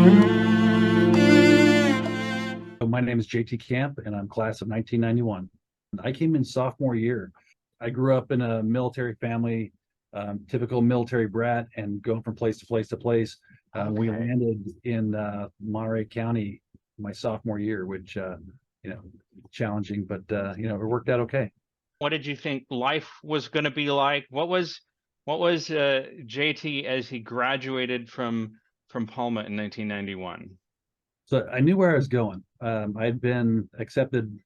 My name is JT Camp, and I'm class of 1991. I came in sophomore year. I grew up in a military family, typical military brat, and going from place to place to place. We Okay. landed in Monterey County my sophomore year, which challenging, but it worked out okay. What did you think life was going to be like? What was JT as he graduated from Palma in 1991? So I knew where I was going. I'd been accepted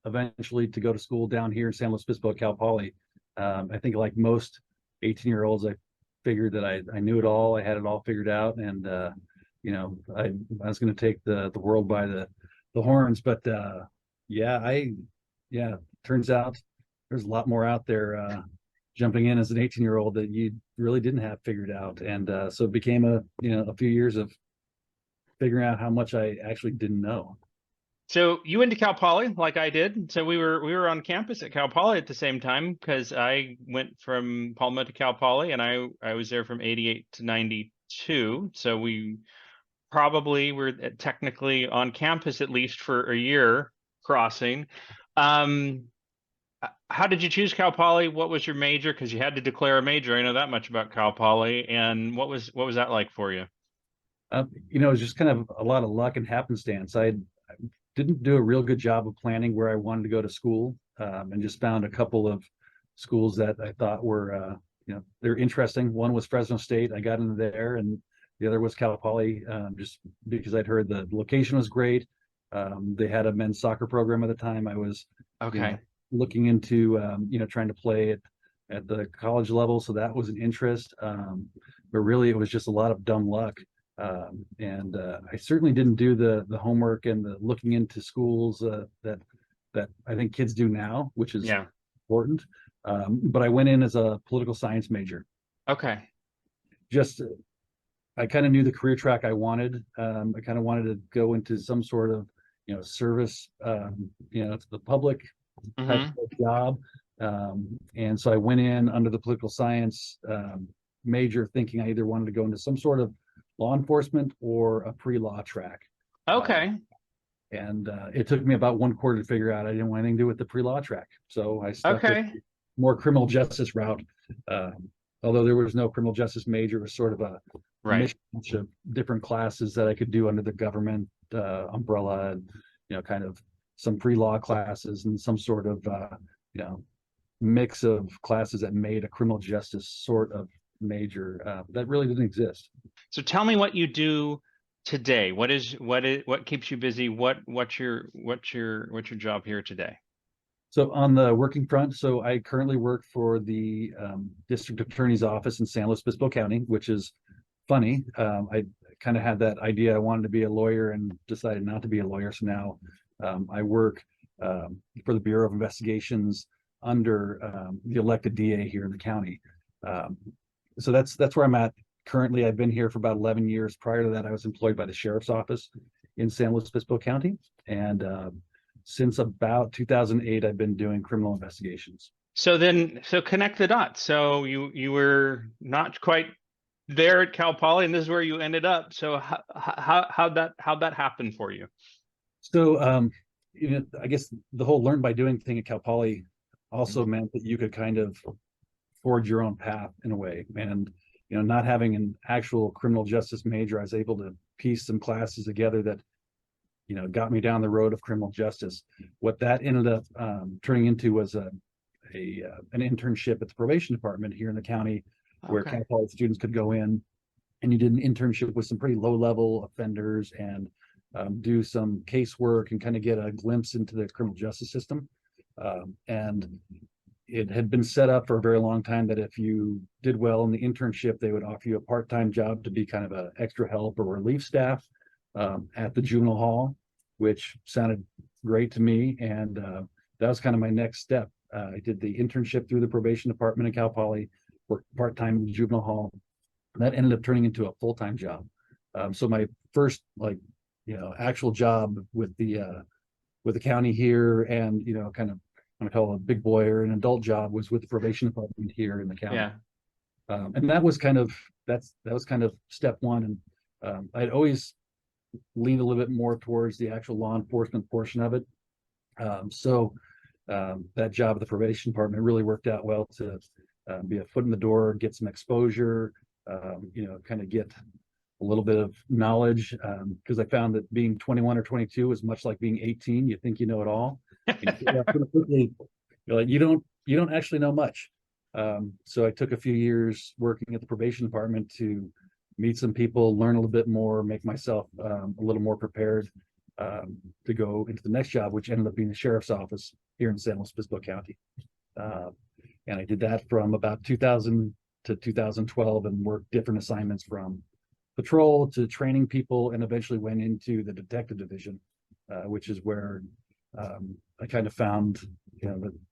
eventually to go to school down here in San Luis Obispo, Cal Poly. I think like most 18-year-olds, I figured that I knew it all. I had it all figured out, and I was going to take the world by the horns. But turns out there's a lot more out there. Jumping in as an 18-year-old that you really didn't have figured out, and so it became a few years of figuring out how much I actually didn't know. So you went to Cal Poly like I did. So we were on campus at Cal Poly at the same time because I went from Palma to Cal Poly and I was there from 88 to 92. So we probably were technically on campus at least for a year crossing. Um, how did you choose Cal Poly? What was your major? Because you had to declare a major. I know that much about Cal Poly. And what was that like for you? It was just kind of a lot of luck and happenstance. I didn't do a real good job of planning where I wanted to go to school, and just found a couple of schools that I thought were, they're interesting. One was Fresno State. I got into there, and the other was Cal Poly, just because I'd heard the location was great. They had a men's soccer program at the time. I was, Okay. looking into, trying to play at the college level, so that was an interest. But really, it was just a lot of dumb luck. And I certainly didn't do the homework and the looking into schools that I think kids do now, which is Yeah. important. But I went in as a political science major. Okay. Just I kind of knew the career track I wanted. I kind of wanted to go into some sort of service, to the public type Hmm. of job. And so I went in under the political science major, thinking I either wanted to go into some sort of law enforcement or a pre-law track. Okay. And it took me about one quarter to figure out I didn't want anything to do with the pre-law track. So I stuck with Okay. more criminal justice route. Although there was no criminal justice major, it was sort of a Right. mishmash of different classes that I could do under the government umbrella, and kind of some pre-law classes and some sort of mix of classes that made a criminal justice sort of major that really didn't exist. So tell me what you do today. What keeps you busy? What's your job here today? So on the working front, so I currently work for the district attorney's office in San Luis Obispo County, which is funny. I kind of had that idea I wanted to be a lawyer and decided not to be a lawyer. So now I work for the Bureau of Investigations under the elected DA here in the county. So that's where I'm at currently. I've been here for about 11 years. Prior to that, I was employed by the sheriff's office in San Luis Obispo County, and since about 2008, I've been doing criminal investigations. So connect the dots. So you were not quite there at Cal Poly, and this is where you ended up. So how'd that happen for you? So, I guess the whole learn by doing thing at Cal Poly also meant that you could kind of forge your own path in a way. And, not having an actual criminal justice major, I was able to piece some classes together that, got me down the road of criminal justice. What that ended up turning into was an internship at the probation department here in the county, where Okay. Cal Poly students could go in, and you did an internship with some pretty low level offenders and do some casework and kind of get a glimpse into the criminal justice system. And it had been set up for a very long time that if you did well in the internship, they would offer you a part-time job to be kind of an extra help or relief staff at the juvenile hall, which sounded great to me. And that was kind of my next step. I did the internship through the probation department at Cal Poly, worked part-time in the juvenile hall. That ended up turning into a full-time job. So my first actual job with the county here, and kind of I'm gonna call it a big boy or an adult job, was with the probation department here in the county. Yeah. And that was kind of that was kind of step one. And I'd always leaned a little bit more towards the actual law enforcement portion of it. So that job at the probation department really worked out well to be a foot in the door, get some exposure, kind of get a little bit of knowledge, because I found that being 21 or 22 is much like being 18. You think you know it all. And quickly, you're like, you don't actually know much. So I took a few years working at the probation department to meet some people, learn a little bit more, make myself a little more prepared to go into the next job, which ended up being the sheriff's office here in San Luis Obispo County. And I did that from about 2000 to 2012 and worked different assignments from patrol to training people, and eventually went into the detective division, which is where I kind of found,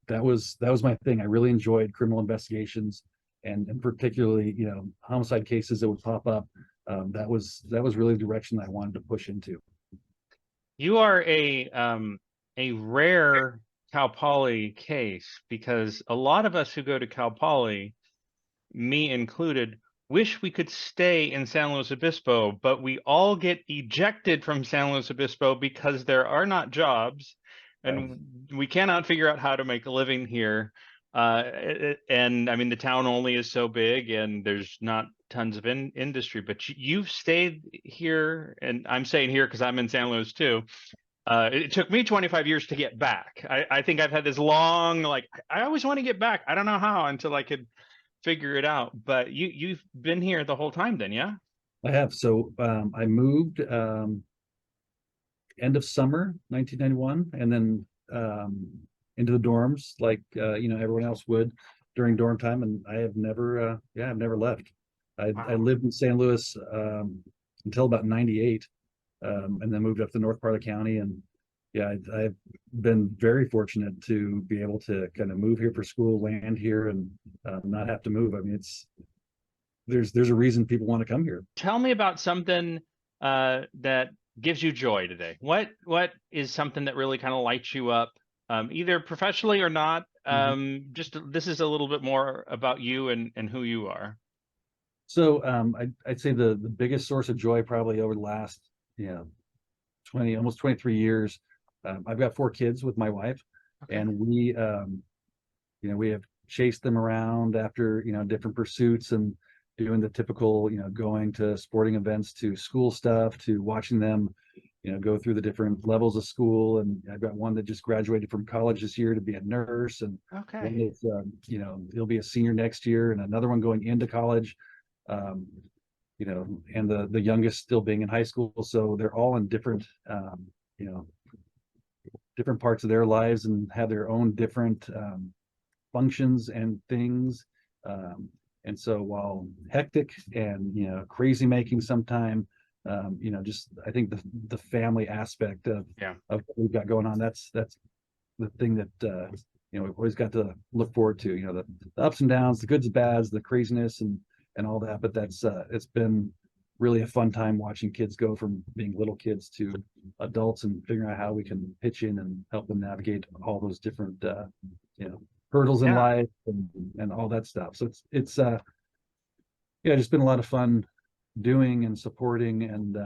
that was my thing. I really enjoyed criminal investigations, and particularly, homicide cases that would pop up. That was really the direction I wanted to push into. You are a rare Cal Poly case, because a lot of us who go to Cal Poly, me included, wish we could stay in San Luis Obispo, but we all get ejected from San Luis Obispo because there are not jobs, and we cannot figure out how to make a living here. And I mean, the town only is so big, and there's not tons of industry, but you've stayed here, and I'm staying here because I'm in San Luis too. It took me 25 years to get back. I think I've had this long, like, I always want to get back. I don't know how until I could figure it out. But you've been here the whole time then, yeah? I have. So I moved end of summer 1991, and then into the dorms like everyone else would during dorm time, and I have never I've never left. I lived in San Luis until about 98, and then moved up to the north part of the county. And I've been very fortunate to be able to kind of move here for school, land here, and not have to move. I mean, there's a reason people want to come here. Tell me about something that gives you joy today. What is something that really kind of lights you up, either professionally or not? Just this is a little bit more about you and who you are. So I'd say the biggest source of joy probably over the last 20, almost 23 years. I've got 4 kids with my wife, and we have chased them around after different pursuits, and doing the typical going to sporting events, to school stuff, to watching them go through the different levels of school. And I've got one that just graduated from college this year to be a nurse, and one that's he'll be a senior next year, and another one going into college. And the youngest still being in high school. So they're all in different, different parts of their lives, and have their own different functions and things. And so while hectic and, crazy making sometime, just, I think the family aspect of what we've got going on, that's the thing that, we've always got to look forward to, the ups and downs, the goods and bads, the craziness and all that. But that's it's been really a fun time watching kids go from being little kids to adults, and figuring out how we can pitch in and help them navigate all those different hurdles in life and all that stuff. So it's just been a lot of fun doing and supporting, and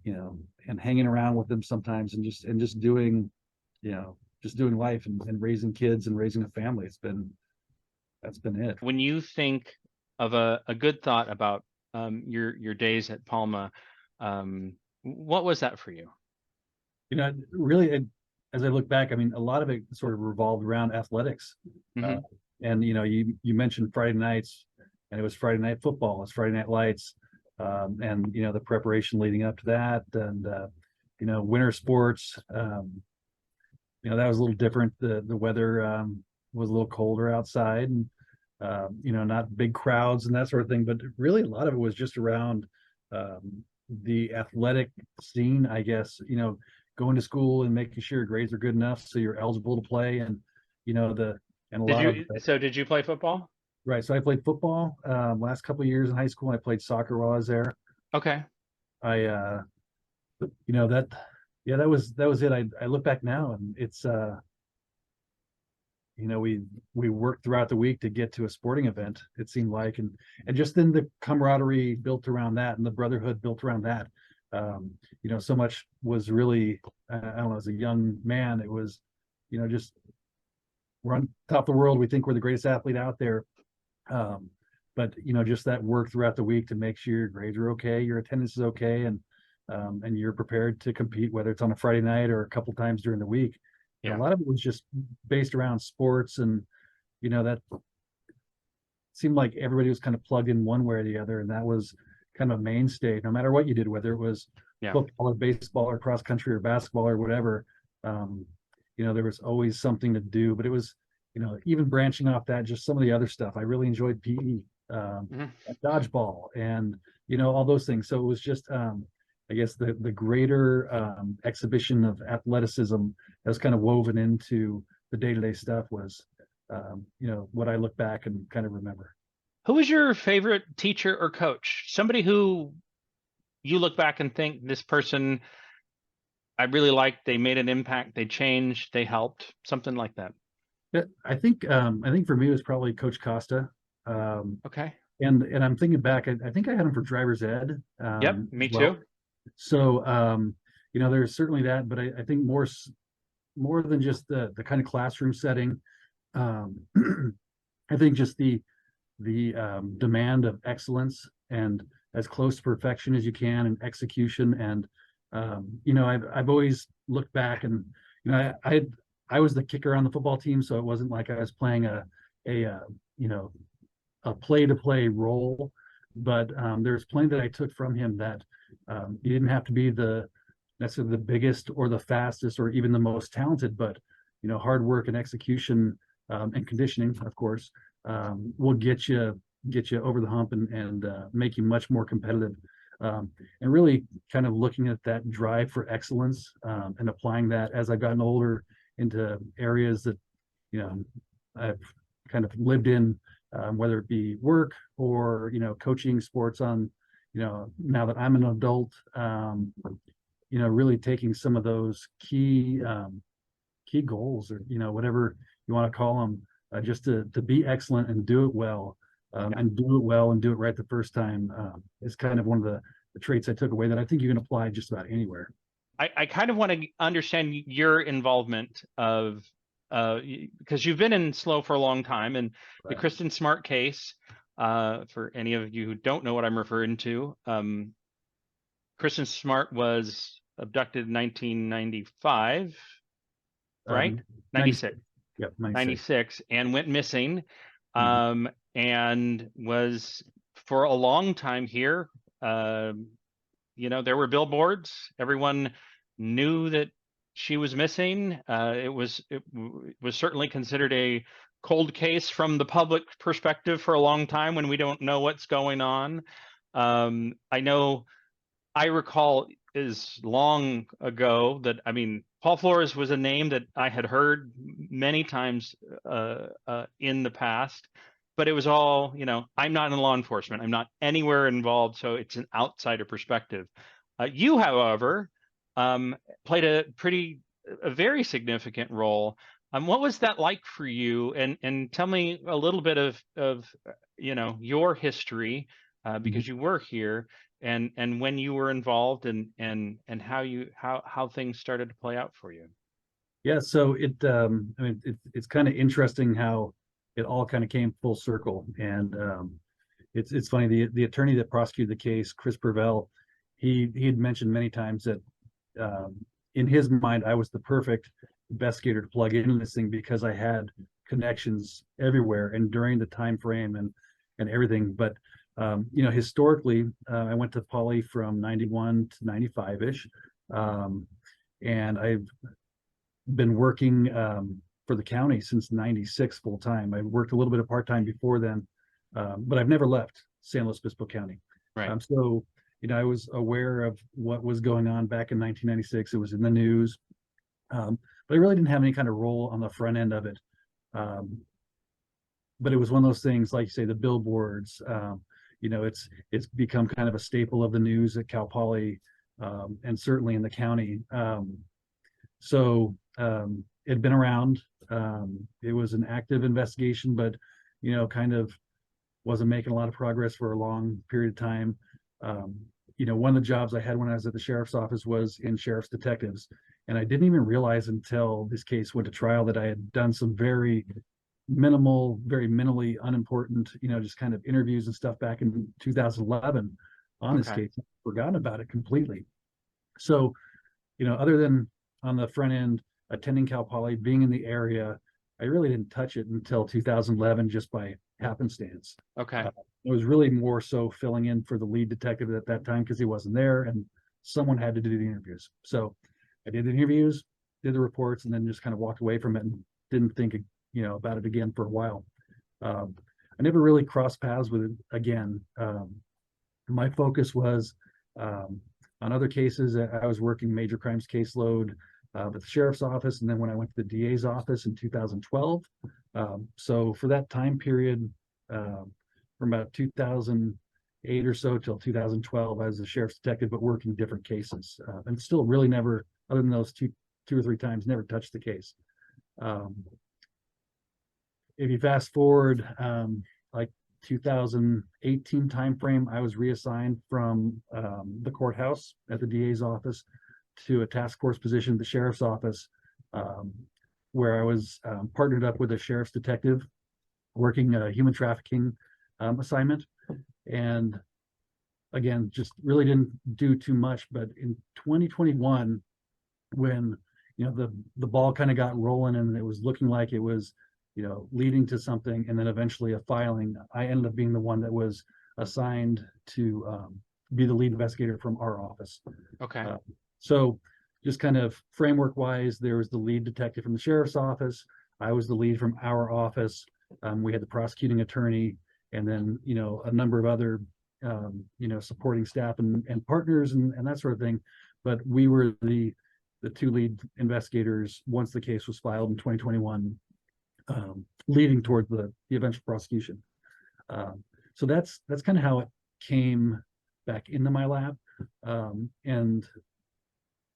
and hanging around with them sometimes, and just doing doing life and raising kids and raising a family. That's been it. When you think of a good thought about your days at Palma, what was that for you? Really, as I look back, I mean, a lot of it sort of revolved around athletics. And you mentioned Friday nights, and it was Friday night football, it's Friday night lights, and the preparation leading up to that, and winter sports. That was a little different. The weather was a little colder outside, and not big crowds and that sort of thing. But really, a lot of it was just around the athletic scene, I guess. Going to school and making sure your grades are good enough so you're eligible to play, and did you play football? Right. So I played football last couple of years in high school, and I played soccer while I was there. Okay. That was it. I look back now, and it's we worked throughout the week to get to a sporting event, it seemed like, and just then the camaraderie built around that, and the brotherhood built around that. So much was really, I don't know, as a young man, it was, just we're on top of the world. We think we're the greatest athlete out there. But just that work throughout the week to make sure your grades are okay, your attendance is okay, and you're prepared to compete, whether it's on a Friday night or a couple times during the week. And Yeah. a lot of it was just based around sports, and that seemed like everybody was kind of plugged in one way or the other, and that was kind of a mainstay, no matter what you did, whether it was Yeah. football or baseball or cross country or basketball or whatever. There was always something to do, but it was, even branching off that, just some of the other stuff. I really enjoyed PE, dodgeball, and all those things. So it was just, I guess the greater exhibition of athleticism that was kind of woven into the day-to-day stuff was, what I look back and kind of remember. Who was your favorite teacher or coach? Somebody who you look back and think, this person I really liked, they made an impact, they changed, they helped, something like that. Yeah, I think for me it was probably Coach Costa. Okay. And I'm thinking back, I think I had him for driver's ed. Yep, me as well. too. So there's certainly that, but I think more than just the kind of classroom setting. I think just the demand of excellence and as close to perfection as you can, and execution. And I've always looked back, and I was the kicker on the football team, so it wasn't like I was playing a play-to-play role, but there's plenty that I took from him, that you didn't have to be necessarily the biggest or the fastest or even the most talented, but hard work and execution, and conditioning, of course, will get you over the hump, and make you much more competitive. And really kind of looking at that drive for excellence, and applying that as I've gotten older into areas that I've kind of lived in, whether it be work or coaching sports on, now that I'm an adult, really taking some of those key goals, or whatever you want to call them, just to be excellent and do it well, and do it well and do it right the first time, is kind of one of the traits I took away that I think you can apply just about anywhere. I kind of want to understand your involvement of, because you've been in SLO for a long time, and the Right. Kristen Smart case, for any of you who don't know what I'm referring to, Kristen Smart was abducted in 1995, right? 96. Yep, 96, and went missing, and was for a long time here. There were billboards. Everyone knew that she was missing. It was certainly considered a cold case from the public perspective for a long time, when we don't know what's going on. I recall is long ago that, Paul Flores was a name that I had heard many times in the past, but it was all, I'm not in law enforcement, I'm not anywhere involved, so it's an outsider perspective. You, however, played a very significant role. What was that like for you? And tell me a little bit of your history, because you were here, and when you were involved, and how things started to play out for you. Yeah, so it's kind of interesting how it all kind of came full circle. And it's funny, the attorney that prosecuted the case, Chris Purvell, he had mentioned many times that in his mind I was the perfect investigator to plug into this thing, because I had connections everywhere and during the time frame and everything. But historically, I went to Poly from 91 to 95-ish, and I've been working for the county since 96 full time. I worked a little bit of part time before then, but I've never left San Luis Obispo County. Right. So I was aware of what was going on back in 1996. It was in the news, but I really didn't have any kind of role on the front end of it. But it was one of those things, like you say, the billboards. It's become kind of a staple of the news at Cal Poly, and certainly in the county. So it had been around. It was an active investigation, but kind of wasn't making a lot of progress for a long period of time. one of the jobs I had when I was at the sheriff's office was in sheriff's detectives. And I didn't even realize until this case went to trial that I had done some very minimal, very minimally unimportant, just kind of interviews and stuff back in 2011 on this case. I'd forgotten about it completely. So, other than on the front end, attending Cal Poly, being in the area, I really didn't touch it until 2011, just by happenstance. Okay. It was really more so filling in for the lead detective at that time because he wasn't there and someone had to do the interviews. So I did the interviews, did the reports, and then just kind of walked away from it and didn't think, about it again for a while. I never really crossed paths with it again. My focus was on other cases. I was working major crimes caseload at the sheriff's office, and then when I went to the DA's office in 2012. So for that time period, from about 2008 or so till 2012, I was a sheriff's detective, but working different cases, and still really never, other than those two or three times, never touched the case. If you fast forward, like 2018 timeframe, I was reassigned from the courthouse at the DA's office to a task force position at the sheriff's office, where I was partnered up with a sheriff's detective working a human trafficking assignment. And again, just really didn't do too much. But in 2021, when the ball kind of got rolling and it was looking like it was leading to something, and then eventually a filing, I ended up being the one that was assigned to be the lead investigator from our office. Okay. So just kind of framework wise, there was the lead detective from the sheriff's office. I was the lead from our office. We had the prosecuting attorney, and then a number of other supporting staff and partners and that sort of thing. But we were the two lead investigators once the case was filed in 2021, leading toward the eventual prosecution. So that's kind of how it came back into my lap. And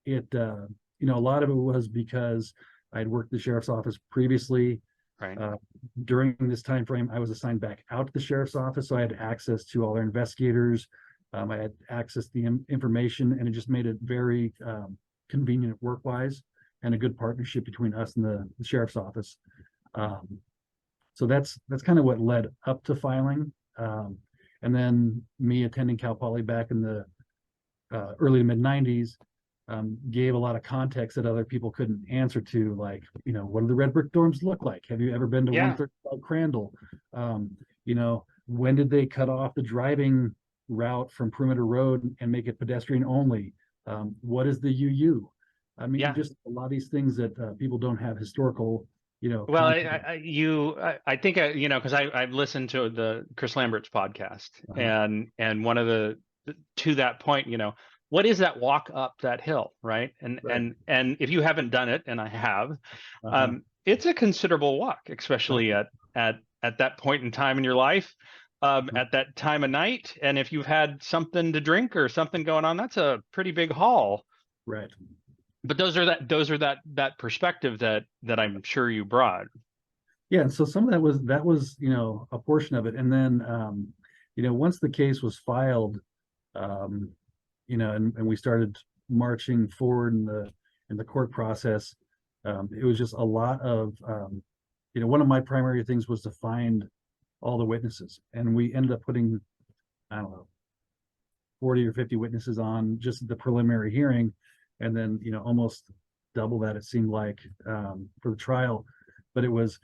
it a lot of it was because I'd worked the sheriff's office previously. Right. During this time frame, I was assigned back out to the sheriff's office, so I had access to all their investigators. I had access to the information, and it just made it very convenient work-wise, and a good partnership between us and the sheriff's office. So that's kind of what led up to filing. And then me attending Cal Poly back in the early to mid 90s gave a lot of context that other people couldn't answer to, like, what do the red brick dorms look like? Have you ever been to 135 Crandall? When did they cut off the driving route from Perimeter Road and make it pedestrian only? What is the UU? I mean, just a lot of these things that people don't have historical, Well, I think because I've listened to the Chris Lambert's podcast, and one of the to that point, what is that walk up that hill, right? And if you haven't done it, and I have, it's a considerable walk, especially at that point in time in your life, at that time of night, and if you've had something to drink or something going on, that's a pretty big haul. Right. But those are that perspective that I'm sure you brought. Yeah, and so some of that was a portion of it, and then once the case was filed, and we started marching forward in the court process, it was just a lot of one of my primary things was to find all the witnesses, and we ended up putting, I don't know, 40 or 50 witnesses on just the preliminary hearing. And then, almost double that, it seemed like, for the trial. But it was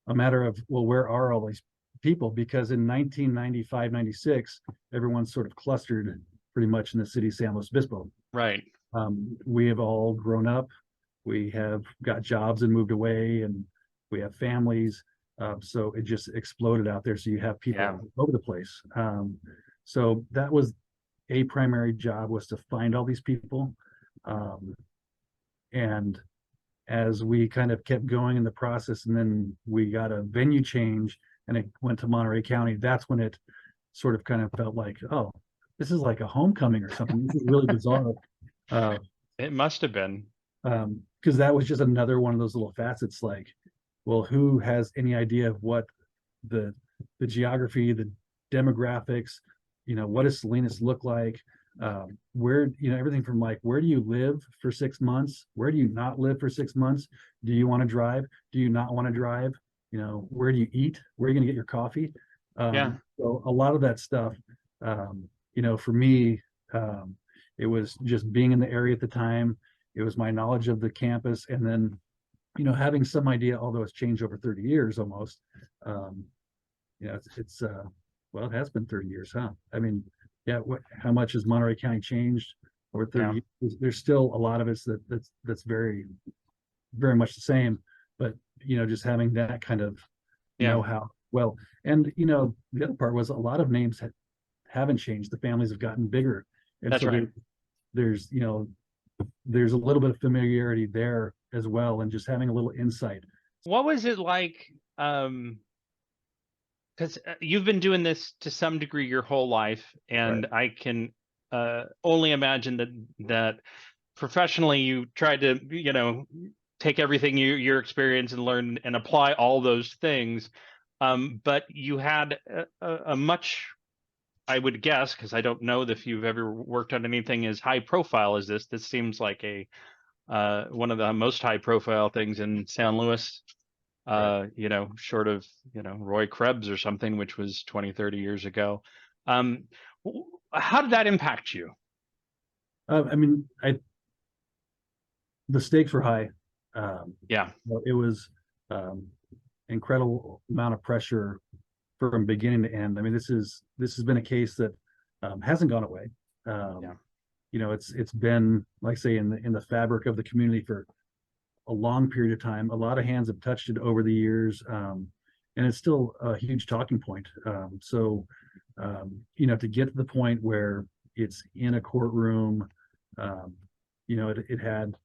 a matter of, well, where are all these people? Because in 1995, 96, everyone's sort of clustered pretty much in the city of San Luis Obispo. Right. We have all grown up. We have got jobs and moved away, and we have families. So it just exploded out there. So you have people all over the place. So that was a primary job, was to find all these people. And as we kind of kept going in the process, and then we got a venue change and it went to Monterey County, that's when it sort of kind of felt like, oh, this is like a homecoming or something. This is really bizarre. It must have been. Because that was just another one of those little facets, like, well, who has any idea of what the geography, the demographics, what does Salinas look like? where, everything from like, where do you live for 6 months? Where do you not live for 6 months? Do you want to drive? Do you not want to drive? Where do you eat? Where are you going to get your coffee? Yeah. So a lot of that stuff, for me, it was just being in the area at the time. It was my knowledge of the campus, and then, having some idea, although it's changed over 30 years almost. It's well, it has been 30 years, huh? I mean, yeah, how much has Monterey County changed over 30 years? There's still a lot of it that's very, very much the same, but just having that kind of know-how. Well, and the other part was a lot of names haven't changed. The families have gotten bigger, and That's so right. there's there's a little bit of familiarity there as well, and just having a little insight. What was it like? Because you've been doing this to some degree your whole life, and Right. I can only imagine that professionally you tried to take everything your experience and learn and apply all those things, but you had a much, I would guess, because I don't know if you've ever worked on anything as high profile as this. This seems like a one of the most high profile things in San Luis, Right. short of, Roy Krebs or something, which was 20, 30 years ago. Um, how did that impact you? I mean, the stakes were high. Yeah. It was um, incredible amount of pressure from beginning to end. I mean, this has been a case that hasn't gone away. Yeah. It's been, like, say, in the fabric of the community for a long period of time. A lot of hands have touched it over the years, and it's still a huge talking point. To get to the point where it's in a courtroom, it had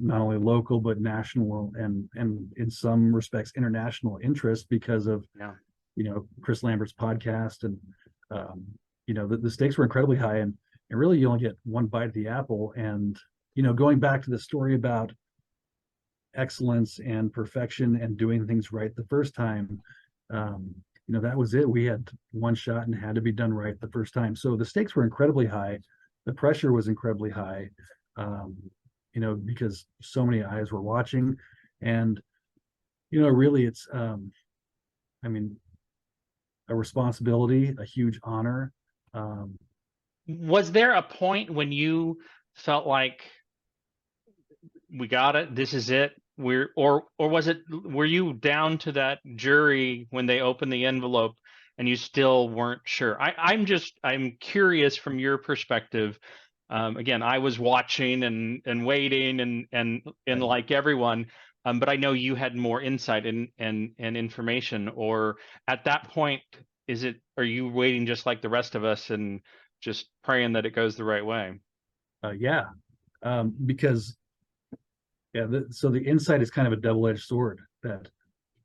not only local but national and in some respects international interest because of Yeah. Chris Lambert's podcast, and the stakes were incredibly high, and really you only get one bite of the apple. And going back to the story about excellence and perfection and doing things right the first time, that was it. We had one shot and had to be done right the first time. So the stakes were incredibly high. The pressure was incredibly high, because so many eyes were watching. And, really it's, I mean, a responsibility, a huge honor. Was there a point when you felt like we got it, this is it? Or were you down to that jury when they opened the envelope and you still weren't sure? I'm curious from your perspective. Again, I was watching and waiting and like everyone, but I know you had more insight and information. Or at that point, are you waiting just like the rest of us and just praying that it goes the right way? Yeah, because so the insight is kind of a double-edged sword, that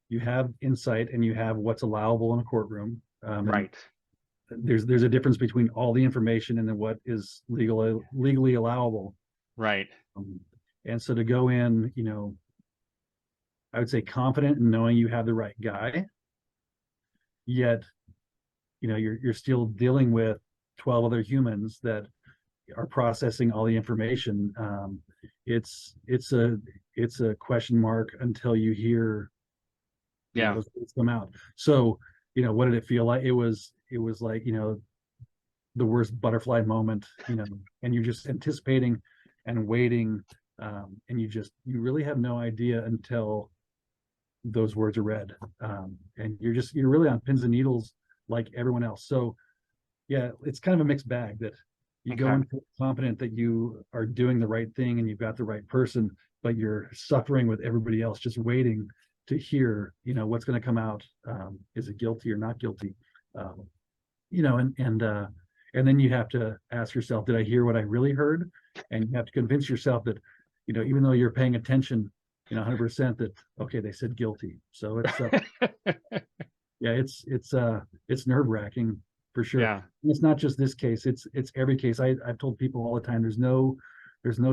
you have insight and you have what's allowable in a courtroom. Right. And there's a difference between all the information and then what is legally allowable. Right. And so to go in, I would say confident in knowing you have the right guy, yet you're still dealing with 12 other humans that are processing all the information. It's a question mark until you hear those words come out. So what did it feel like? It was like the worst butterfly moment, and you're just anticipating and waiting, and you really have no idea until those words are read, and you're really on pins and needles like everyone else. So yeah, it's kind of a mixed bag, that you go in confident that you are doing the right thing and you've got the right person, but you're suffering with everybody else, just waiting to hear, what's going to come out. Is it guilty or not guilty? And then you have to ask yourself, did I hear what I really heard? And you have to convince yourself that, even though you're paying attention, 100%, that, okay, they said guilty. So it's, yeah, it's nerve wracking for sure. Yeah. And it's not just this case. It's every case. I've told people all the time, there's no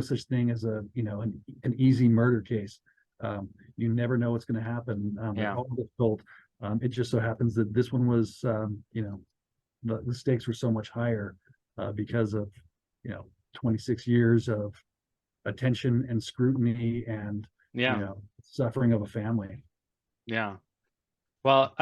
such thing as an easy murder case. You never know what's going to happen. They're all difficult. It just so happens that this one was, the stakes were so much higher because of 26 years of attention and scrutiny and Yeah. suffering of a family. Yeah. Well,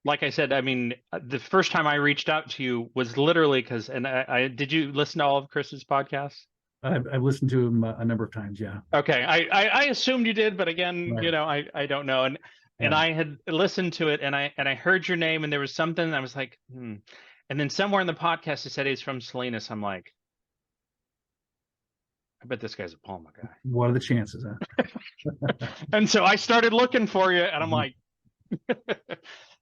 like I said, I mean, the first time I reached out to you was literally because, and I did you listen to all of Chris's podcasts? I've listened to him a number of times. Yeah. Okay. I assumed you did, but again, Right. I don't know. And Yeah. I had listened to it and I heard your name and there was something I was like, And then somewhere in the podcast it said he's from Salinas. I'm like, I bet this guy's a Palma guy. What are the chances, huh? And so I started looking for you and I'm like,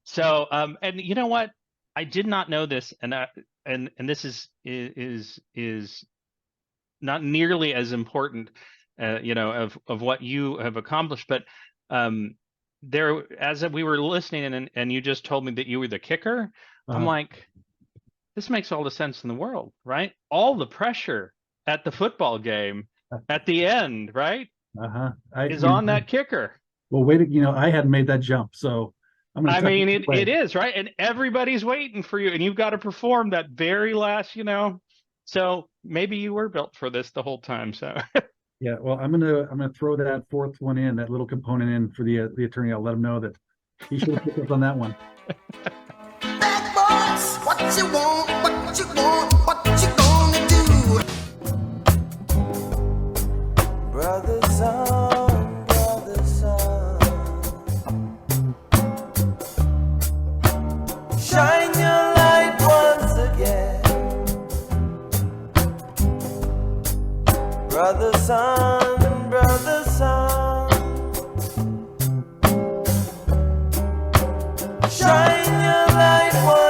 so, and you know what? I did not know this, and this is not nearly as important, of what you have accomplished. But there, as we were listening, and you just told me that you were the kicker, I'm like, this makes all the sense in the world, right? All the pressure at the football game at the end, right, is on that kicker. Well, wait, I hadn't made that jump, so I mean, it is, right? And everybody's waiting for you, and you've got to perform that very last, So maybe you were built for this the whole time. So yeah, well, I'm gonna throw that fourth one in, that little component in for the attorney. I'll let him know that he should have picked up on that one. Bad boys, what you want, what you want, what you gonna do? Brothers on, brothers on. Shine your light once again. Brother sun, brother sun. Shine your light once again.